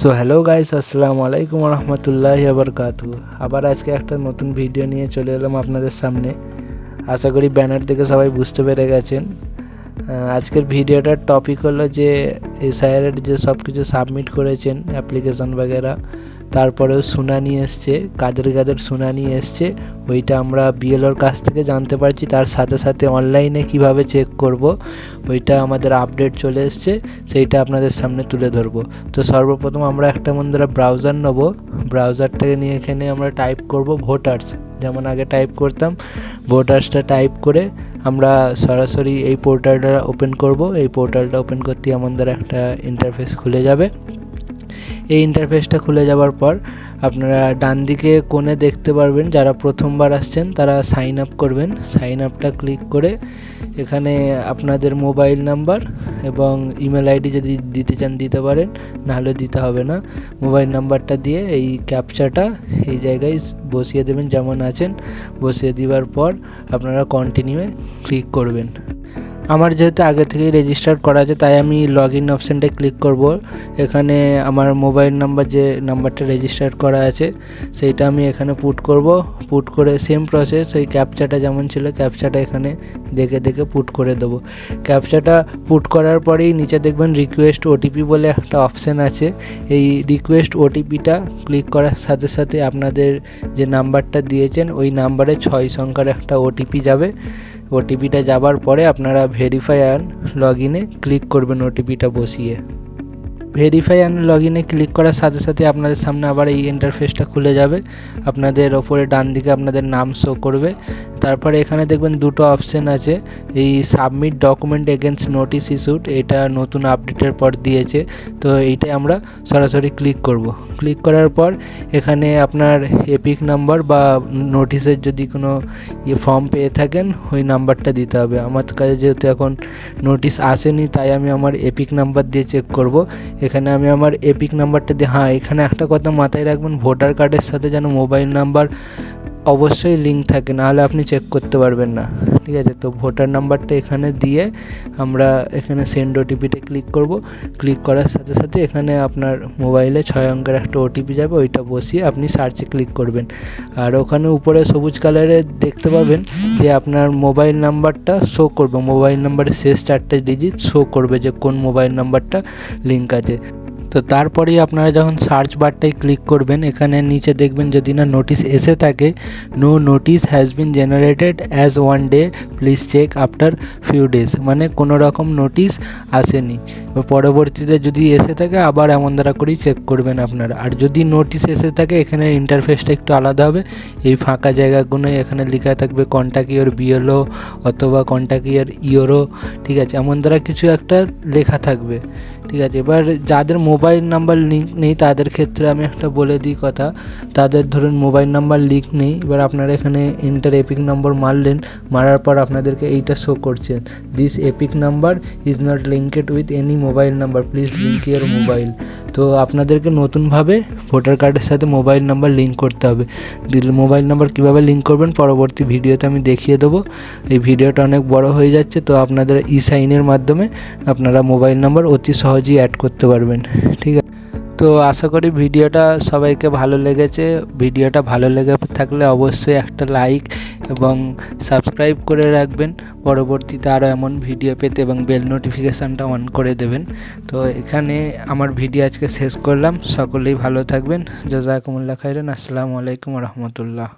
So hello guys, আসসালামু আলাইকুম রহমতুল্লাহি বারাকাতু। আবার আজকে একটা নতুন ভিডিও নিয়ে চলে এলাম আপনাদের সামনে। আশা করি ব্যানার থেকে সবাই বুঝতে পেরে গেছেন। আজকের ভিডিওটার টপিক হলো যে এসআইআরের যে সব কিছু সাবমিট করেছেন অ্যাপ্লিকেশন বাগেরা, তারপরেও শুনানি এসছে, কাদের শুনানি এসছে ওইটা আমরা বিএলওর কাছ থেকে জানতে পারছি। তার সাথে সাথে অনলাইনে কিভাবে চেক করব ওইটা আমাদের আপডেট চলে এসছে, সেইটা আপনাদের সামনে তুলে ধরবো। তো সর্বপ্রথম আমরা একটা বন্ধুরা ব্রাউজার নেব। ব্রাউজারটাকে নিয়ে এখানে আমরা টাইপ করব ভোটার্স, যেমন আগে টাইপ করতাম। ভোটার্সটা টাইপ করে আমরা সরাসরি এই পোর্টালটা ওপেন করব। এই পোর্টালটা ওপেন করতে আমাদের একটা ইন্টারফেস খুলে যাবে। এই ইন্টারফেসটা খুলে যাওয়ার পর আপনারা ডান দিকে কোণে দেখতে পারবেন, যারা প্রথমবার আসছেন তারা সাইন আপ করবেন। সাইন আপটা ক্লিক করে এখানে আপনাদের মোবাইল নাম্বার এবং ইমেল আইডি যদি দিতে চান দিতে পারেন, নাহলে দিতে হবে না। মোবাইল নাম্বারটা দিয়ে এই ক্যাপচাটা এই জায়গায় বসিয়ে দেবেন, যেমন আছেন বসিয়ে দেওয়ার পর আপনারা কন্টিনিউয়ে ক্লিক করবেন। আমার যেহেতু আগে থেকেই রেজিস্টার করা আছে তাই আমি লগ ইন অপশানটায় ক্লিক করব। এখানে আমার মোবাইল নাম্বার, যে নাম্বারটা রেজিস্টার করা আছে সেইটা আমি এখানে পুট করব। পুট করে সেম প্রসেস, ওই ক্যাপচাটা যেমন ছিল ক্যাপচাটা এখানে দেখে পুট করে দেবো। ক্যাপচাটা পুট করার পরেই নিচে দেখবেন রিকোয়েস্ট ওটিপি বলে একটা অপশান আছে। এই রিকোয়েস্ট ওটিপিটা ক্লিক করার সাথে সাথে আপনাদের যে নাম্বারটা দিয়েছেন ওই নাম্বারে 6 সংখ্যার একটা ওটিপি যাবে। ওটিপিটা যাবার পরে আপনারা ভেরিফাই অ্যান্ড লগ ইনে ক্লিক করবেন ওটিপিটা বসিয়ে। ভেরিফাই অ্যান্ড লগ ইনে ক্লিক করার সাথে সাথে আপনাদের সামনে আবার এই ইন্টারফেসটা খুলে যাবে। আপনাদের ওপরে ডান দিকে আপনাদের নাম শো করবে। তারপরে এখানে দেখবেন দুটো অপশান আছে, এই submit document against notice issued, এটা নতুন আপডেটের পর দিয়েছে। তো এইটাই আমরা সরাসরি ক্লিক করব। ক্লিক করার পর এখানে আপনার এপিক নাম্বার বা নোটিসের যদি কোনো ফর্ম পেয়ে থাকেন ওই নাম্বারটা দিতে হবে। আমার কাছে যেহেতু এখন নোটিস আসেনি তাই আমি আমার এপিক নাম্বার দিয়ে চেক করব। এখানে আমি আমার এপিক নাম্বারটা দিয়ে, এখানে একটা কথা মাথায় রাখবেন, ভোটার কার্ডের সাথে যেন মোবাইল নাম্বার অবশ্যই লিঙ্ক থাকে, নাহলে আপনি চেক করতে পারবেন না, ঠিক আছে? তো ভোটার নাম্বারটা এখানে দিয়ে আমরা এখানে সেন্ড ওটিপিতে ক্লিক করব। ক্লিক করার সাথে সাথে এখানে আপনার মোবাইলে 6 অঙ্কের একটা ওটিপি যাবে, ওইটা বসিয়ে আপনি সার্চে ক্লিক করবেন। আর ওখানে উপরে সবুজ কালারে দেখতে পাবেন যে আপনার মোবাইল নাম্বারটা শো করবে, মোবাইল নাম্বারের শেষ 4টে ডিজিট শো করবে যে কোন মোবাইল নাম্বারটা লিঙ্ক আছে। তো তারপরেই আপনারা যখন সার্চ বারটায় ক্লিক করবেন এখানে নিচে দেখবেন যদি না নোটিস এসে থাকে, no notice has been generated as 1 day, please check after few days, মানে কোনো রকম নোটিস আসেনি। পরবর্তীতে যদি এসে থাকে আবার এমন দ্বারা করেই চেক করবেন আপনারা। আর যদি নোটিস এসে থাকে এখানে ইন্টারফেসটা একটু আলাদা হবে। এই ফাঁকা জায়গাগুলোই এখানে লেখা থাকবে কন্ট্যাক্ট ইওর বিএলও অথবা কন্ট্যাক্ট ইওর ইওরও, ঠিক আছে? এমন দ্বারা কিছু একটা লেখা থাকবে, ঠিক আছে? এবার যাদের মোবাইল নাম্বার লিঙ্ক নেই তাদের ক্ষেত্রে আমি একটা বলে দিই কথা। তাদের ধরুন মোবাইল নাম্বার লিঙ্ক নেই, এবার আপনারা এখানে এন্টার এপিক নাম্বার মারলেন, মারার পর আপনাদেরকে এইটা শো করছে, this epic number is not linked with any mobile number, please link your mobile. তো আপনাদেরকে নতুনভাবে ভোটার কার্ডের সাথে মোবাইল নাম্বার লিঙ্ক করতে হবে। মোবাইল নাম্বার কীভাবে লিঙ্ক করবেন পরবর্তী ভিডিওতে আমি দেখিয়ে দেবো। এই ভিডিওটা অনেক বড় হয়ে যাচ্ছে, তো আপনাদের ই সাইনের মাধ্যমে আপনারা মোবাইল নাম্বার অতি সহজেই অ্যাড করতে পারবেন, ঠিক আছে? তো আশা করি ভিডিওটা সবাইকে ভালো লেগেছে। ভিডিওটা ভালো লেগে থাকলে অবশ্যই একটা লাইক এবং সাবস্ক্রাইব করে রাখবেন পরবর্তীতে আরও এমন ভিডিও পেতে, এবং বেল নোটিফিকেশানটা অন করে দেবেন। তো এখানে আমার ভিডিও আজকে শেষ করলাম। সকলেই ভালো থাকবেন। জাযাকুমুল্লাহ খাইরান। আসসালামু আলাইকুম রহমতুল্লাহ।